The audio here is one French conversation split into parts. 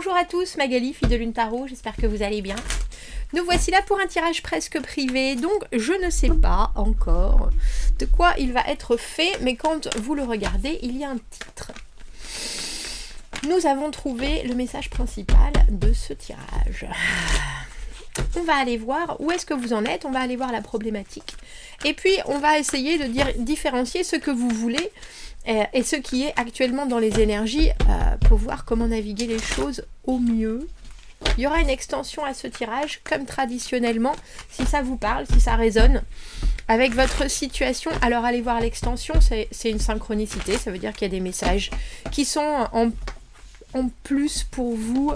Bonjour à tous, Magali, fille de Lune Tarot, j'espère que vous allez bien. Nous voici là pour un tirage presque privé, donc je ne sais pas encore de quoi il va être fait, mais quand vous le regardez, il y a un titre. Nous avons trouvé le message principal de ce tirage. On va aller voir où est-ce que vous en êtes, on va aller voir la problématique, et puis on va essayer de différencier ce que vous voulez et ce qui est actuellement dans les énergies pour voir comment naviguer les choses au mieux. Il y aura une extension à ce tirage, comme traditionnellement, si ça vous parle, si ça résonne avec votre situation. Alors allez voir l'extension, c'est une synchronicité, ça veut dire qu'il y a des messages qui sont en plus pour vous,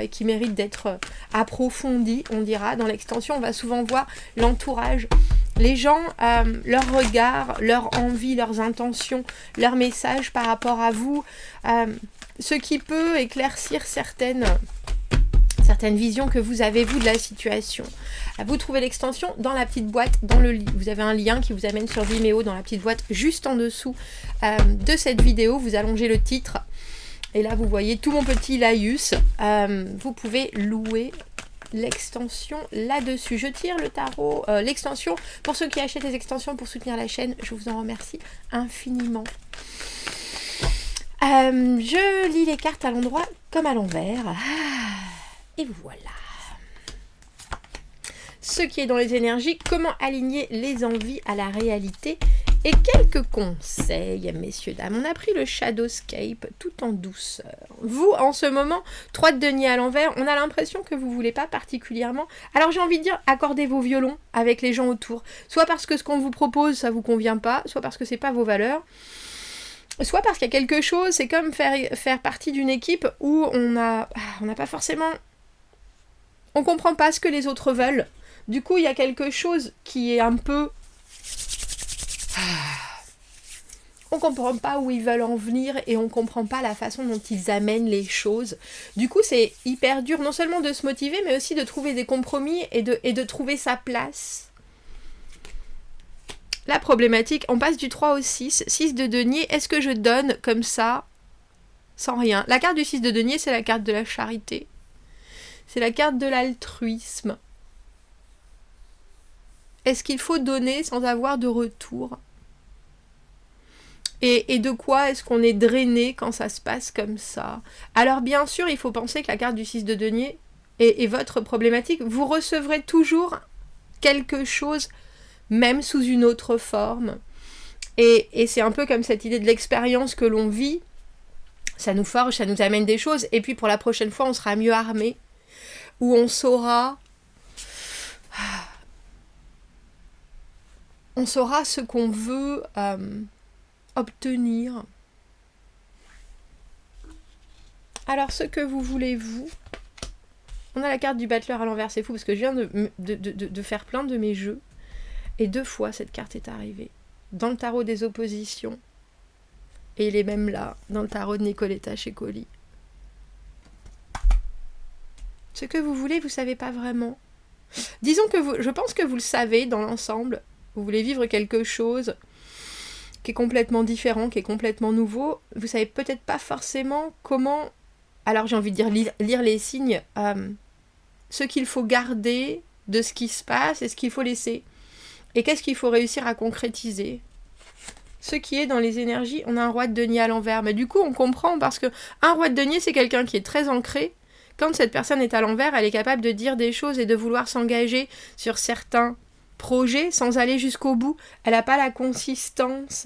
qui méritent d'être approfondis, on dira. Dans l'extension, on va souvent voir l'entourage, les gens, leur regard, leur envie, leurs intentions, leurs messages par rapport à vous, ce qui peut éclaircir certaines visions que vous avez, vous, de la situation. Vous trouvez l'extension dans la petite boîte, dans le lit. Vous avez un lien qui vous amène sur Vimeo dans la petite boîte, juste en dessous de cette vidéo. Vous allongez le titre. Et là, vous voyez tout mon petit laïus. Vous pouvez louer l'extension là-dessus. Je tire le tarot, l'extension. Pour ceux qui achètent les extensions pour soutenir la chaîne, je vous en remercie infiniment. Je lis les cartes à l'endroit comme à l'envers. Et voilà. Ce qui est dans les énergies, comment aligner les envies à la réalité et quelques conseils, messieurs, dames. On a pris le Shadowscape tout en douceur. Vous, en ce moment, 3 de denier à l'envers, on a l'impression que vous ne voulez pas particulièrement. Alors j'ai envie de dire, accordez vos violons avec les gens autour. Soit parce que ce qu'on vous propose, ça ne vous convient pas, soit parce que ce n'est pas vos valeurs. Soit parce qu'il y a quelque chose, c'est comme faire partie d'une équipe où on n'a pas forcément... On ne comprend pas ce que les autres veulent. Du coup, il y a quelque chose qui est un peu... On ne comprend pas où ils veulent en venir et on ne comprend pas la façon dont ils amènent les choses. Du coup, c'est hyper dur non seulement de se motiver, mais aussi de trouver des compromis et de trouver sa place. La problématique, on passe du 3 au 6. 6 de denier, est-ce que je donne comme ça, sans rien? La carte du 6 de denier, c'est la carte de la charité. C'est la carte de l'altruisme. Est-ce qu'il faut donner sans avoir de retour? Et de quoi est-ce qu'on est drainé quand ça se passe comme ça? Alors bien sûr, il faut penser que la carte du 6 de denier est votre problématique. Vous recevrez toujours quelque chose, même sous une autre forme. Et c'est un peu comme cette idée de l'expérience que l'on vit. Ça nous forge, ça nous amène des choses. Et puis pour la prochaine fois, on sera mieux armé. Où on saura ce qu'on veut obtenir. Alors, ce que vous voulez, vous. On a la carte du battleur à l'envers, c'est fou, parce que je viens de faire plein de mes jeux. Et 2 fois, cette carte est arrivée. Dans le tarot des oppositions. Et il est même là, dans le tarot de Nicoletta chez Colli. Ce que vous voulez, vous ne savez pas vraiment. Disons que je pense que vous le savez dans l'ensemble. Vous voulez vivre quelque chose qui est complètement différent, qui est complètement nouveau. Vous ne savez peut-être pas forcément comment... Alors j'ai envie de dire lire les signes. Ce qu'il faut garder de ce qui se passe et ce qu'il faut laisser. Et qu'est-ce qu'il faut réussir à concrétiser. Ce qui est dans les énergies, on a un roi de denier à l'envers. Mais du coup, on comprend parce que un roi de denier, c'est quelqu'un qui est très ancré. Quand cette personne est à l'envers, elle est capable de dire des choses et de vouloir s'engager sur certains projets sans aller jusqu'au bout. Elle n'a pas la consistance.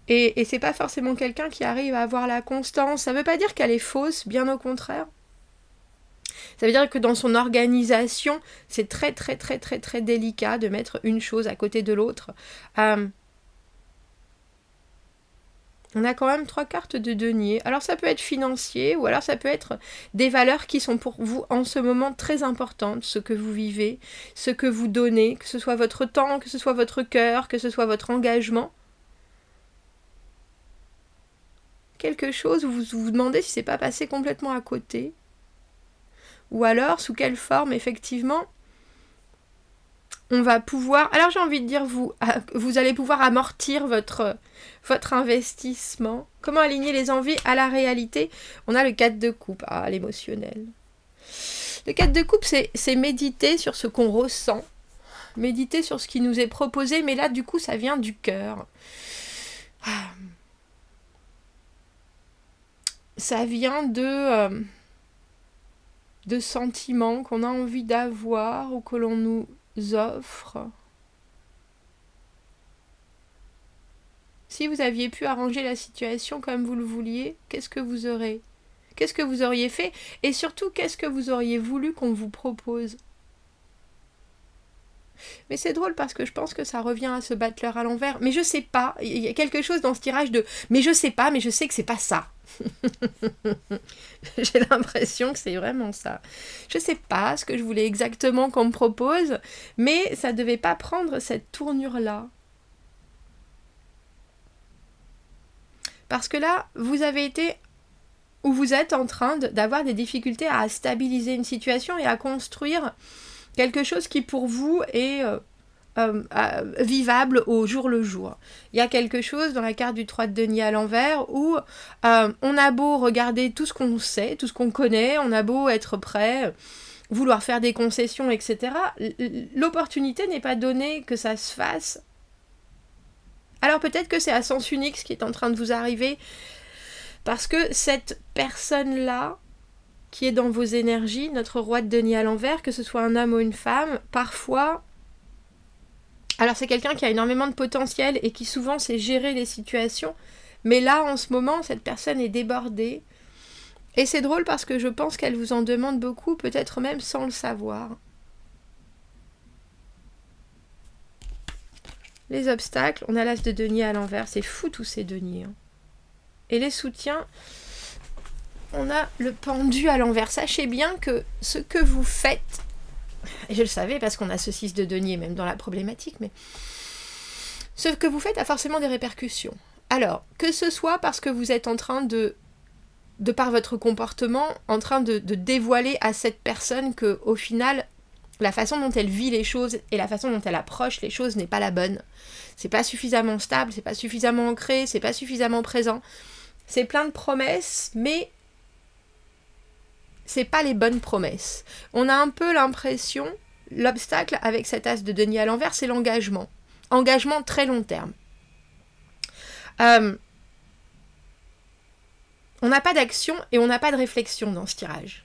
Et c'est pas forcément quelqu'un qui arrive à avoir la constance. Ça veut pas dire qu'elle est fausse, bien au contraire. Ça veut dire que dans son organisation, c'est très très très très très délicat de mettre une chose à côté de l'autre. On a quand même 3 cartes de denier. Alors ça peut être financier ou alors ça peut être des valeurs qui sont pour vous en ce moment très importantes. Ce que vous vivez, ce que vous donnez, que ce soit votre temps, que ce soit votre cœur, que ce soit votre engagement. Quelque chose où vous vous demandez si c'est pas passé complètement à côté. Ou alors sous quelle forme effectivement on va pouvoir... Alors j'ai envie de dire, vous allez pouvoir amortir votre investissement. Comment aligner les envies à la réalité? On a le 4 de coupe, l'émotionnel. Le 4 de coupe, c'est méditer sur ce qu'on ressent, méditer sur ce qui nous est proposé, mais là, du coup, ça vient du cœur. Ça vient de sentiments qu'on a envie d'avoir ou que l'on nous offre. Si vous aviez pu arranger la situation comme vous le vouliez, qu'est-ce que vous auriez fait? Et surtout, qu'est-ce que vous auriez voulu qu'on vous propose? Mais c'est drôle parce que je pense que ça revient à ce battleur à l'envers. Mais je sais pas, il y a quelque chose dans ce tirage de « mais je sais pas, mais je sais que c'est pas ça ». J'ai l'impression que c'est vraiment ça. Je sais pas ce que je voulais exactement qu'on me propose, mais ça devait pas prendre cette tournure-là. Parce que là, vous avez été, ou vous êtes en train d'avoir des difficultés à stabiliser une situation et à construire quelque chose qui pour vous est vivable au jour le jour. Il y a quelque chose dans la carte du 3 de denier à l'envers où on a beau regarder tout ce qu'on sait, tout ce qu'on connaît, on a beau être prêt, vouloir faire des concessions, etc. L'opportunité n'est pas donnée que ça se fasse. Alors peut-être que c'est à sens unique ce qui est en train de vous arriver, parce que cette personne-là, qui est dans vos énergies, notre roi de denier à l'envers, que ce soit un homme ou une femme, parfois... Alors c'est quelqu'un qui a énormément de potentiel et qui souvent sait gérer les situations, mais là en ce moment, cette personne est débordée. Et c'est drôle parce que je pense qu'elle vous en demande beaucoup, peut-être même sans le savoir. Les obstacles, on a l'as de denier à l'envers, c'est fou tous ces deniers. Et les soutiens, on a le pendu à l'envers. Sachez bien que ce que vous faites, et je le savais parce qu'on a ce 6 de denier même dans la problématique, mais ce que vous faites a forcément des répercussions. Alors, que ce soit parce que vous êtes en train de par votre comportement, en train de dévoiler à cette personne que, au final, la façon dont elle vit les choses et la façon dont elle approche les choses n'est pas la bonne. C'est pas suffisamment stable, c'est pas suffisamment ancré, c'est pas suffisamment présent. C'est plein de promesses, mais c'est pas les bonnes promesses. On a un peu l'impression, l'obstacle avec cet as de denier à l'envers, c'est l'engagement. Engagement très long terme. On n'a pas d'action et on n'a pas de réflexion dans ce tirage.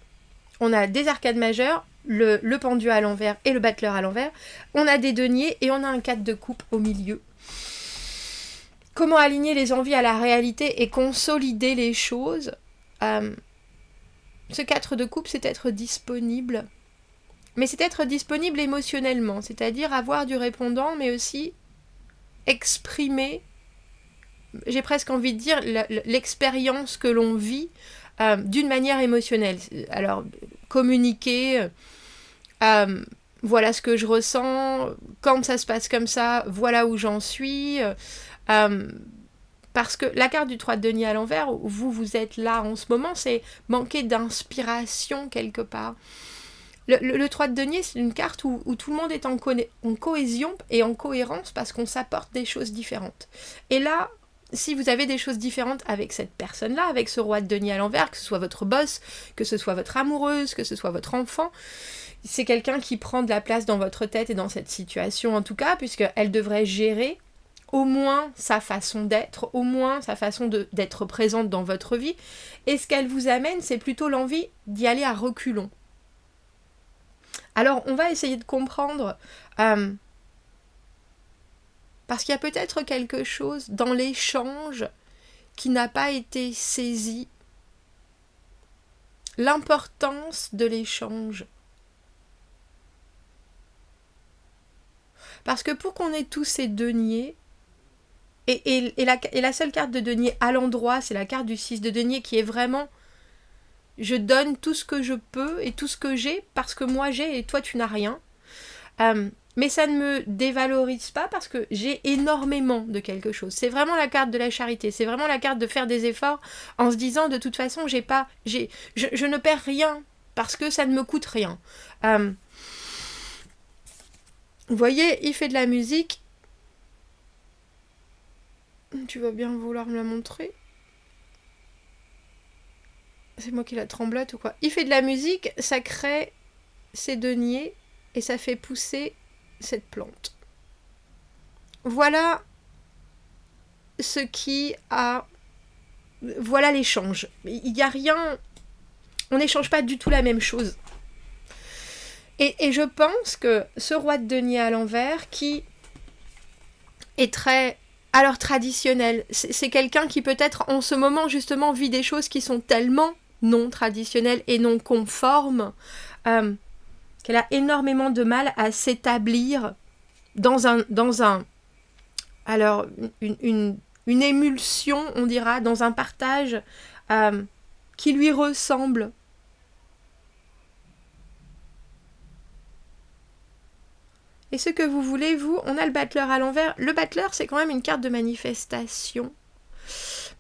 On a des arcades majeures, le pendu à l'envers et le battleur à l'envers. On a des deniers et on a un 4 de coupe au milieu. Comment aligner les envies à la réalité et consolider les choses? Ce 4 de coupe, c'est être disponible. Mais c'est être disponible émotionnellement, c'est-à-dire avoir du répondant, mais aussi exprimer, j'ai presque envie de dire, l'expérience que l'on vit d'une manière émotionnelle. Alors, communiquer, voilà ce que je ressens, quand ça se passe comme ça, voilà où j'en suis. Parce que la carte du 3 de denier à l'envers, où vous êtes là en ce moment, c'est manquer d'inspiration quelque part. Le 3 de denier, c'est une carte où tout le monde est en cohésion et en cohérence parce qu'on s'apporte des choses différentes. Et là, si vous avez des choses différentes avec cette personne-là, avec ce roi de denier à l'envers, que ce soit votre boss, que ce soit votre amoureuse, que ce soit votre enfant, c'est quelqu'un qui prend de la place dans votre tête et dans cette situation en tout cas, puisqu'elle devrait gérer au moins sa façon d'être, au moins sa façon d'être présente dans votre vie. Et ce qu'elle vous amène, c'est plutôt l'envie d'y aller à reculons. Alors, on va essayer de comprendre, parce qu'il y a peut-être quelque chose dans l'échange qui n'a pas été saisi. L'importance de l'échange. Parce que pour qu'on ait tous ces deniers, et la seule carte de denier à l'endroit, c'est la carte du 6 de denier qui est vraiment je donne tout ce que je peux et tout ce que j'ai parce que moi j'ai et toi tu n'as rien. Mais ça ne me dévalorise pas parce que j'ai énormément de quelque chose. C'est vraiment la carte de la charité, c'est vraiment la carte de faire des efforts en se disant de toute façon je ne perds rien parce que ça ne me coûte rien. Vous voyez, il fait de la musique. Tu vas bien vouloir me la montrer? C'est moi qui la tremblote ou quoi? Il fait de la musique, ça crée ces deniers et ça fait pousser cette plante. Voilà ce qui a... Voilà l'échange. Il n'y a rien... On n'échange pas du tout la même chose. Et je pense que ce roi de denier à l'envers, qui est très... Alors traditionnel, c'est quelqu'un qui peut-être en ce moment justement vit des choses qui sont tellement non traditionnelles et non conformes qu'elle a énormément de mal à s'établir dans un alors une émulsion, on dira, dans un partage qui lui ressemble. Et ce que vous voulez, vous, on a le battleur à l'envers. Le battleur, c'est quand même une carte de manifestation.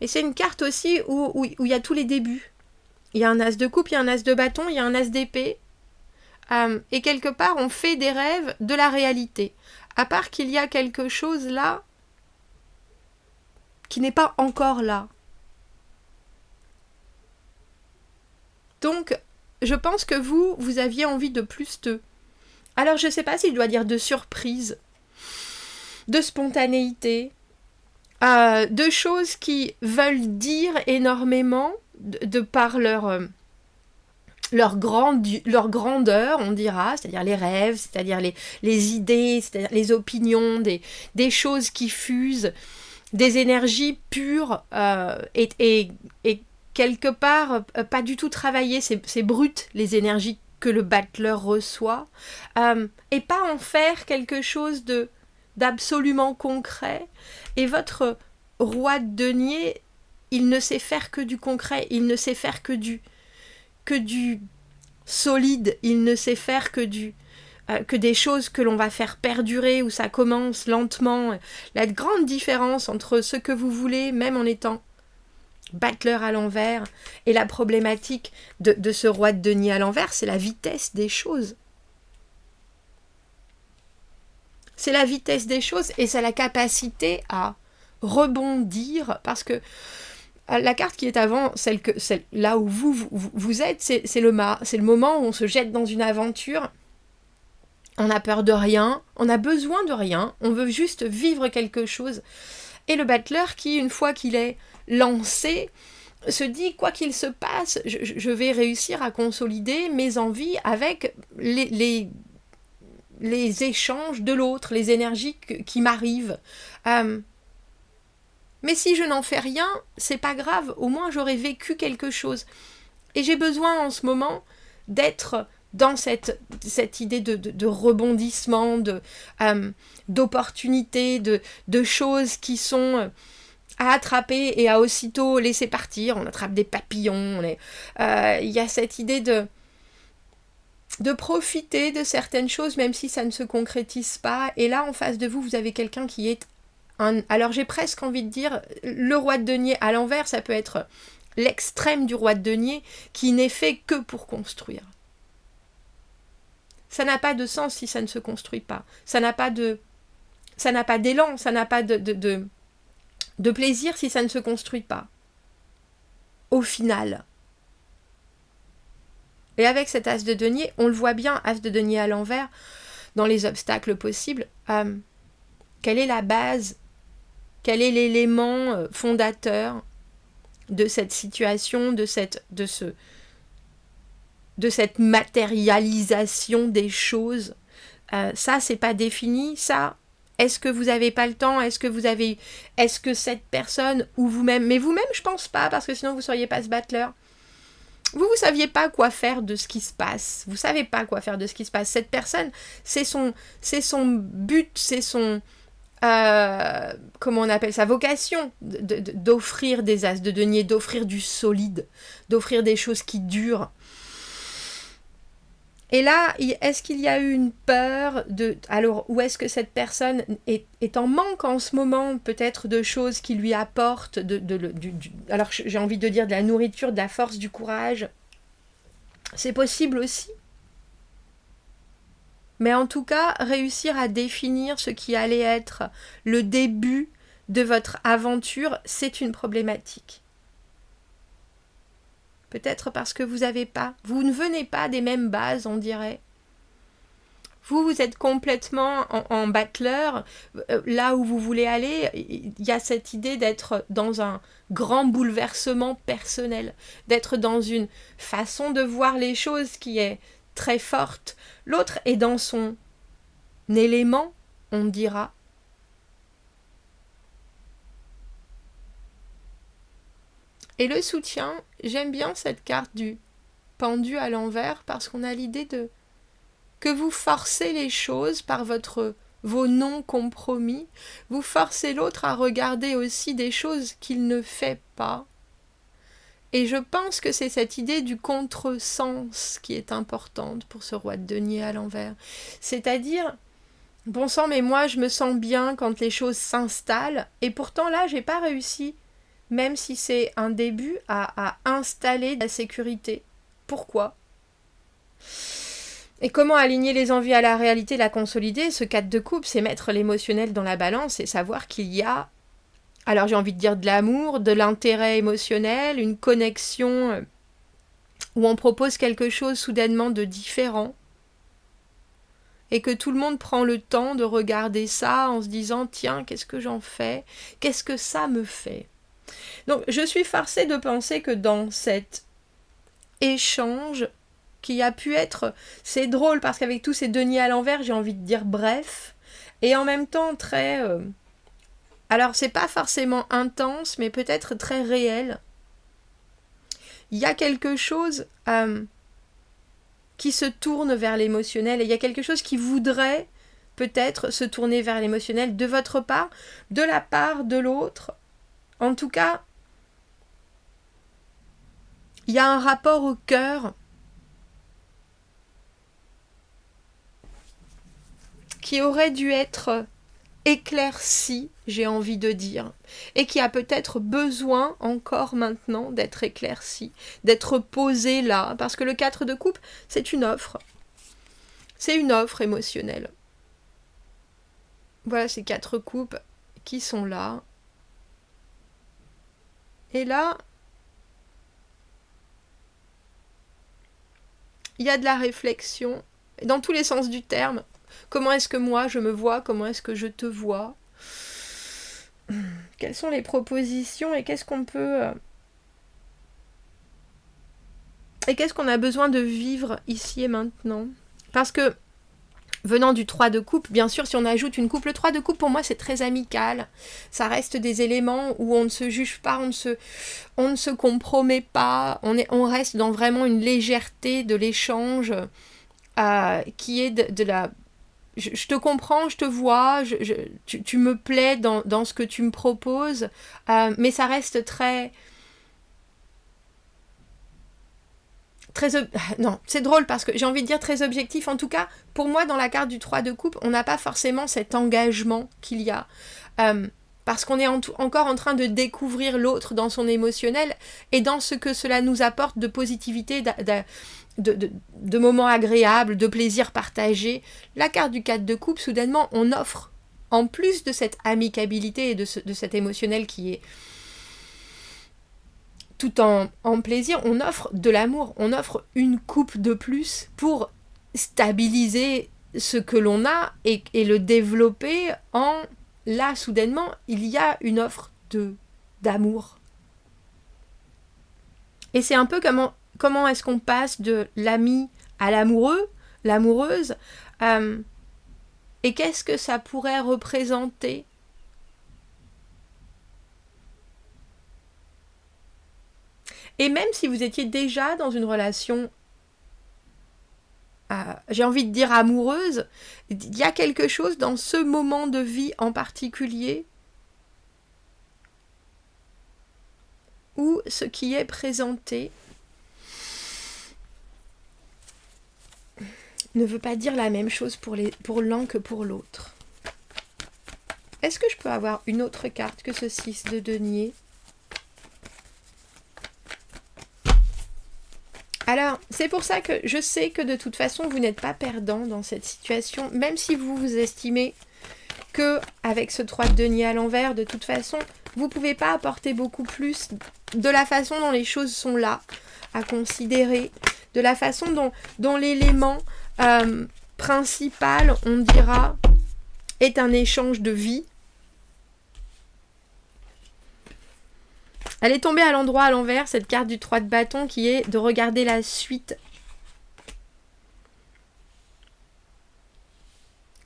Mais c'est une carte aussi où il y a tous les débuts. Il y a un as de coupe, il y a un as de bâton, il y a un as d'épée. Et quelque part, on fait des rêves de la réalité. À part qu'il y a quelque chose là qui n'est pas encore là. Donc, je pense que vous aviez envie de plus de... Alors, je ne sais pas si je dois dire de surprise, de spontanéité, de choses qui veulent dire énormément de par leur grandeur, on dira, c'est-à-dire les rêves, c'est-à-dire les idées, c'est-à-dire les opinions, des choses qui fusent, des énergies pures et quelque part pas du tout travaillées, c'est brut les énergies que le battleur reçoit, et pas en faire quelque chose d'absolument concret. Et votre roi de denier, il ne sait faire que du concret, il ne sait faire que du solide, il ne sait faire que des choses que l'on va faire perdurer, où ça commence lentement. La grande différence entre ce que vous voulez, même en étant battleur à l'envers, et la problématique de ce roi de denier à l'envers, c'est la vitesse des choses. C'est la vitesse des choses et c'est la capacité à rebondir, parce que la carte qui est avant, celle là où vous êtes, c'est le moment où on se jette dans une aventure. On n'a peur de rien, on a besoin de rien, on veut juste vivre quelque chose. Et le battleur qui, une fois qu'il est lancé, se dit, quoi qu'il se passe, je vais réussir à consolider mes envies avec les échanges de l'autre, les énergies qui m'arrivent. Mais si je n'en fais rien, c'est pas grave, au moins j'aurais vécu quelque chose. Et j'ai besoin en ce moment d'être dans cette idée de rebondissement, d'opportunités, de choses qui sont à attraper et à aussitôt laisser partir. On attrape des papillons. Il y a cette idée de profiter de certaines choses, même si ça ne se concrétise pas. Et là, en face de vous, vous avez quelqu'un qui est alors j'ai presque envie de dire, le roi de denier à l'envers, ça peut être l'extrême du roi de denier qui n'est fait que pour construire. Ça n'a pas de sens si ça ne se construit pas. Ça n'a pas d'élan, ça n'a pas de plaisir si ça ne se construit pas. Au final. Et avec cet as de denier, on le voit bien, as de denier à l'envers, dans les obstacles possibles, quelle est la base, quel est l'élément fondateur de cette situation, de cette matérialisation des choses. Ça, c'est pas défini. Ça, est-ce que vous n'avez pas le temps? Est-ce que cette personne ou vous-même, mais vous-même, je pense pas, parce que sinon vous ne seriez pas ce battleur. Vous saviez pas quoi faire de ce qui se passe. Vous savez pas quoi faire de ce qui se passe. Cette personne, c'est son but, c'est son comment on appelle ça, vocation, d'offrir des as de denier, d'offrir du solide, d'offrir des choses qui durent. Et là, est-ce qu'il y a eu une peur alors, ou est-ce que cette personne est en manque en ce moment, peut-être de choses qui lui apportent, alors j'ai envie de dire de la nourriture, de la force, du courage. C'est possible aussi. Mais en tout cas, réussir à définir ce qui allait être le début de votre aventure, c'est une problématique. Peut-être parce que vous ne venez pas des mêmes bases, on dirait. Vous êtes complètement en battleur, là où vous voulez aller, il y a cette idée d'être dans un grand bouleversement personnel, d'être dans une façon de voir les choses qui est très forte. L'autre est dans son élément, on dira. Et le soutien, j'aime bien cette carte du pendu à l'envers parce qu'on a l'idée que vous forcez les choses par vos non-compromis, vous forcez l'autre à regarder aussi des choses qu'il ne fait pas. Et je pense que c'est cette idée du contresens qui est importante pour ce roi de denier à l'envers. C'est-à-dire, bon sang, mais moi je me sens bien quand les choses s'installent, et pourtant là j'ai pas réussi, même si c'est un début, à installer la sécurité. Pourquoi ? Et comment aligner les envies à la réalité, la consolider? Ce 4 de coupe, c'est mettre l'émotionnel dans la balance et savoir qu'il y a, alors j'ai envie de dire de l'amour, de l'intérêt émotionnel, une connexion où on propose quelque chose soudainement de différent et que tout le monde prend le temps de regarder ça en se disant « Tiens, qu'est-ce que j'en fais? Qu'est-ce que ça me fait ?» Donc je suis forcée de penser que dans cet échange qui a pu être, c'est drôle parce qu'avec tous ces deniers à l'envers, j'ai envie de dire bref, et en même temps très, alors c'est pas forcément intense, mais peut-être très réel. Il y a quelque chose qui se tourne vers l'émotionnel, et il y a quelque chose qui voudrait peut-être se tourner vers l'émotionnel de votre part, de la part de l'autre. En tout cas, il y a un rapport au cœur qui aurait dû être éclairci, j'ai envie de dire, et qui a peut-être besoin encore maintenant d'être éclairci, d'être posé là, parce que le 4 de coupe, c'est une offre. C'est une offre émotionnelle. Voilà ces 4 coupes qui sont là. Et là, il y a de la réflexion, dans tous les sens du terme. Comment est-ce que moi je me vois? Comment est-ce que je te vois? Quelles sont les propositions et qu'est-ce qu'on peut... Et qu'est-ce qu'on a besoin de vivre ici et maintenant? Parce que, venant du 3 de coupe, bien sûr, si on ajoute une coupe, le 3 de coupe, pour moi, c'est très amical. Ça reste des éléments où on ne se juge pas, on ne se compromet pas, on reste dans vraiment une légèreté de l'échange qui est de la... Je te comprends, je te vois, tu me plais dans ce que tu me proposes, mais ça reste très... Non, c'est drôle parce que j'ai envie de dire très objectif. En tout cas, pour moi, dans la carte du 3 de coupe, on n'a pas forcément cet engagement qu'il y a. Parce qu'on est encore en train de découvrir l'autre dans son émotionnel et dans ce que cela nous apporte de positivité, de moments agréables, de plaisir partagé. La carte du 4 de coupe, soudainement, on offre, en plus de cette amicabilité et de cet émotionnel qui est tout en plaisir, on offre de l'amour, on offre une coupe de plus pour stabiliser ce que l'on a et le développer en... Là, soudainement, il y a une offre d'amour. Et c'est un peu comment est-ce qu'on passe de l'ami à l'amoureux, l'amoureuse, et qu'est-ce que ça pourrait représenter? Et même si vous étiez déjà dans une relation, j'ai envie de dire amoureuse, il y a quelque chose dans ce moment de vie en particulier où ce qui est présenté ne veut pas dire la même chose pour l'un que pour l'autre. Est-ce que je peux avoir une autre carte que ce 6 de denier ? Alors, c'est pour ça que je sais que de toute façon, vous n'êtes pas perdant dans cette situation, même si vous vous estimez que avec ce 3 de denier à l'envers, de toute façon, vous ne pouvez pas apporter beaucoup plus de la façon dont les choses sont là, à considérer, de la façon dont l'élément principal, on dira, est un échange de vie. Elle est tombée à l'endroit à l'envers, cette carte du 3 de bâton, qui est de regarder la suite.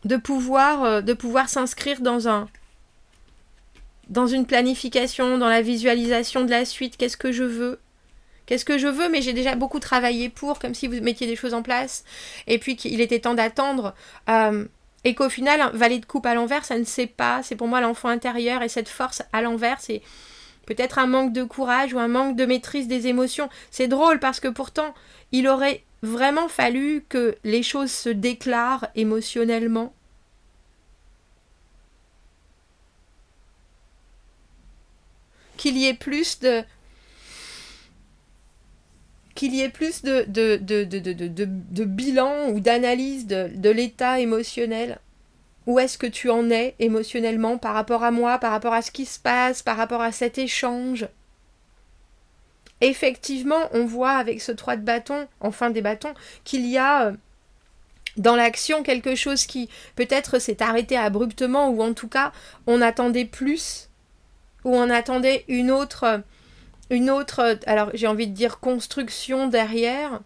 De pouvoir s'inscrire dans une planification, dans la visualisation de la suite. Qu'est-ce que je veux ? Qu'est-ce que je veux ? Mais j'ai déjà beaucoup travaillé pour, comme si vous mettiez des choses en place. Et puis qu'il était temps d'attendre. Et qu'au final, un valet de coupe à l'envers, ça ne sait pas. C'est pour moi l'enfant intérieur. Et cette force à l'envers, c'est peut-être un manque de courage ou un manque de maîtrise des émotions. C'est drôle parce que pourtant, il aurait vraiment fallu que les choses se déclarent émotionnellement. Qu'il y ait plus de bilan ou d'analyse de l'état émotionnel. Où est-ce que tu en es émotionnellement par rapport à moi, par rapport à ce qui se passe, par rapport à cet échange. Effectivement, on voit avec ce 3 de bâton, enfin des bâtons, qu'il y a dans l'action quelque chose qui peut-être s'est arrêté abruptement, ou en tout cas, on attendait plus, ou on attendait une autre, alors j'ai envie de dire construction derrière.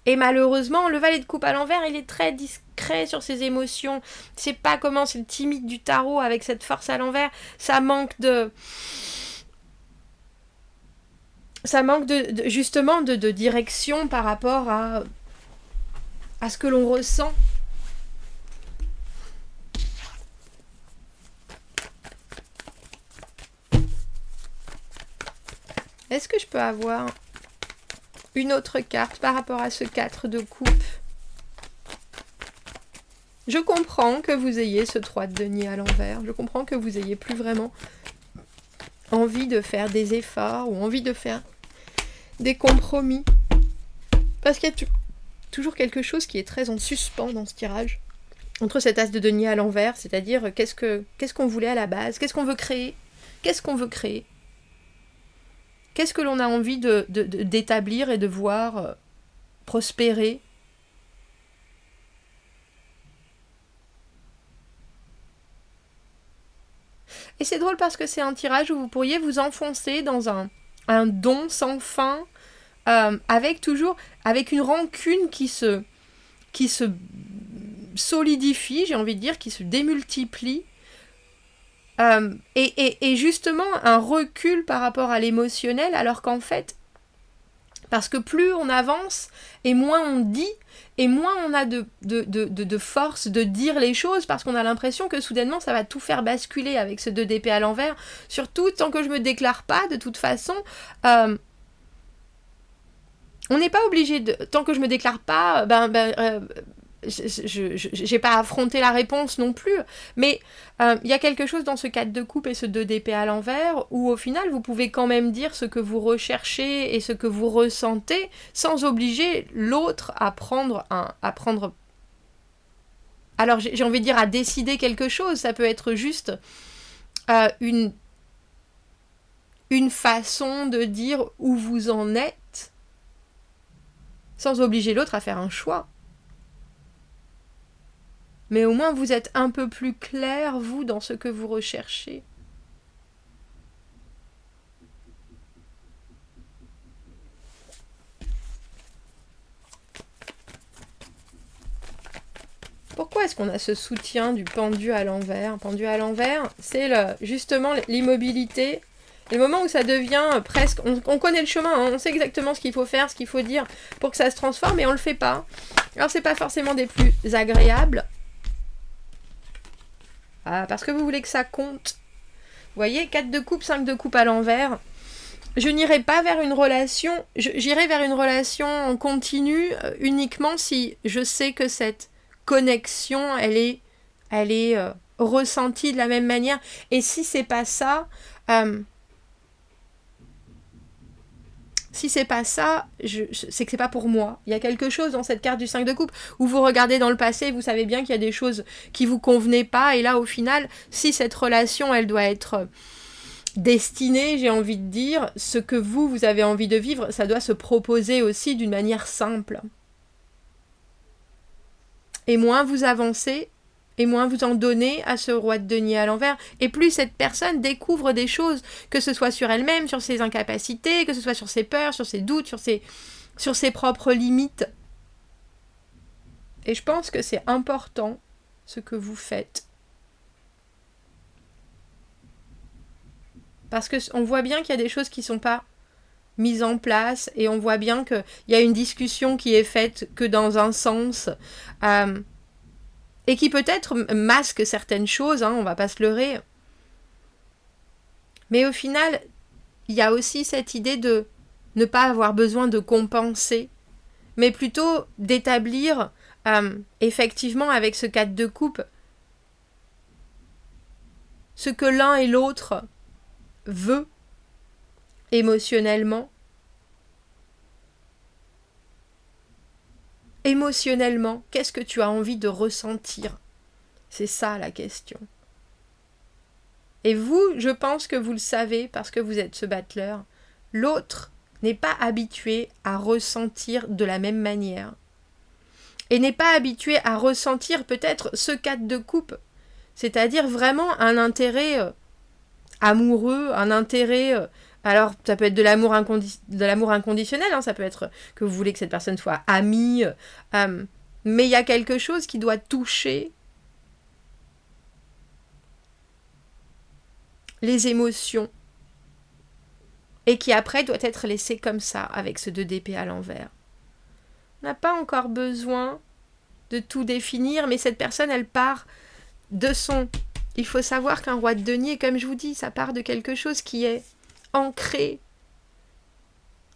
Et malheureusement, le valet de coupe à l'envers, il est très discret sur ses émotions. Je sais pas comment, c'est le timide du tarot avec cette force à l'envers. Ça manque justement de direction par rapport à ce que l'on ressent. Est-ce que je peux avoir une autre carte par rapport à ce 4 de coupe? Je comprends que vous ayez ce 3 de denier à l'envers. Je comprends que vous ayez plus vraiment envie de faire des efforts ou envie de faire des compromis. Parce qu'il y a toujours quelque chose qui est très en suspens dans ce tirage. Entre cet as de denier à l'envers, c'est-à-dire qu'est-ce qu'on voulait à la base, qu'est-ce qu'on veut créer, qu'est-ce qu'on veut créer, qu'est-ce que l'on a envie d'établir et de voir prospérer. Et c'est drôle parce que c'est un tirage où vous pourriez vous enfoncer dans un don sans fin, avec une rancune qui se solidifie, j'ai envie de dire, qui se démultiplie, et justement un recul par rapport à l'émotionnel, alors qu'en fait, parce que plus on avance, et moins on dit, et moins on a de force de dire les choses, parce qu'on a l'impression que soudainement ça va tout faire basculer avec ce 2 d'épée à l'envers. Surtout, tant que je me déclare pas, de toute façon, on n'est pas obligé de... Tant que je me déclare pas, j'ai pas affronté la réponse non plus, mais y a quelque chose dans ce 4 de coupe et ce 2 d'épée à l'envers où au final vous pouvez quand même dire ce que vous recherchez et ce que vous ressentez sans obliger l'autre à prendre alors j'ai envie de dire à décider quelque chose. Ça peut être juste une façon de dire où vous en êtes sans obliger l'autre à faire un choix. Mais au moins vous êtes un peu plus clair, vous, dans ce que vous recherchez. Pourquoi est-ce qu'on a ce soutien du pendu à l'envers? Pendu à l'envers, c'est justement l'immobilité. Le moment où ça devient presque... On connaît le chemin, hein, on sait exactement ce qu'il faut faire, ce qu'il faut dire pour que ça se transforme, mais on le fait pas. Alors c'est pas forcément des plus agréables. Parce que vous voulez que ça compte. Vous voyez, 4 de coupe, 5 de coupe à l'envers. Je n'irai pas vers une relation, j'irai vers une relation en continu uniquement si je sais que cette connexion, elle est ressentie de la même manière. Et si c'est pas ça, si c'est pas ça, c'est que c'est pas pour moi. Il y a quelque chose dans cette carte du 5 de coupe où vous regardez dans le passé, vous savez bien qu'il y a des choses qui vous convenaient pas, et là au final, si cette relation elle doit être destinée, j'ai envie de dire, ce que vous avez envie de vivre, ça doit se proposer aussi d'une manière simple. Et moins vous avancez, et moins vous en donnez à ce roi de denier à l'envers, et plus cette personne découvre des choses, que ce soit sur elle-même, sur ses incapacités, que ce soit sur ses peurs, sur ses doutes, sur ses propres limites. Et je pense que c'est important ce que vous faites. Parce qu'on voit bien qu'il y a des choses qui ne sont pas mises en place, et on voit bien qu'il y a une discussion qui est faite que dans un sens, et qui peut-être masque certaines choses, on va pas se leurrer. Mais au final, il y a aussi cette idée de ne pas avoir besoin de compenser, mais plutôt d'établir, effectivement, avec ce 4 de coupe, ce que l'un et l'autre veut émotionnellement. Émotionnellement, qu'est-ce que tu as envie de ressentir? C'est ça la question. Et vous, je pense que vous le savez parce que vous êtes ce battleur. L'autre n'est pas habitué à ressentir de la même manière. Et n'est pas habitué à ressentir peut-être ce 4 de coupe. C'est-à-dire vraiment un intérêt amoureux, un intérêt... alors, ça peut être de l'amour inconditionnel, ça peut être que vous voulez que cette personne soit amie, mais il y a quelque chose qui doit toucher les émotions et qui après doit être laissé comme ça, avec ce 2 d'épée à l'envers. On n'a pas encore besoin de tout définir, mais cette personne, elle part de son... Il faut savoir qu'un roi de denier, comme je vous dis, ça part de quelque chose qui est ancré.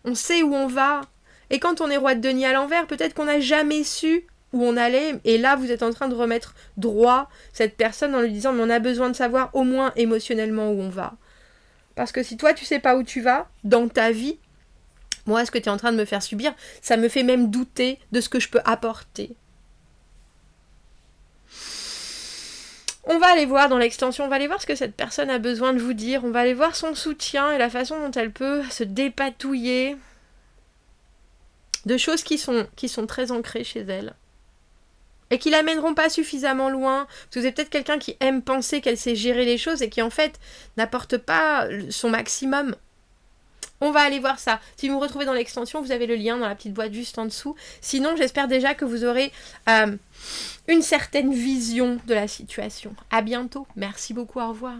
On sait où on va. Et quand on est roi de denier à l'envers, peut-être qu'on n'a jamais su où on allait. Et là, vous êtes en train de remettre droit cette personne en lui disant « Mais on a besoin de savoir au moins émotionnellement où on va. » Parce que si toi, tu sais pas où tu vas dans ta vie, moi, ce que tu es en train de me faire subir, ça me fait même douter de ce que je peux apporter. On va aller voir dans l'extension, on va aller voir ce que cette personne a besoin de vous dire, on va aller voir son soutien et la façon dont elle peut se dépatouiller de choses qui sont très ancrées chez elle et qui l'amèneront pas suffisamment loin, parce que vous êtes peut-être quelqu'un qui aime penser qu'elle sait gérer les choses et qui en fait n'apporte pas son maximum. On va aller voir ça. Si vous me retrouvez dans l'extension, vous avez le lien dans la petite boîte juste en dessous. Sinon, j'espère déjà que vous aurez une certaine vision de la situation. À bientôt. Merci beaucoup. Au revoir.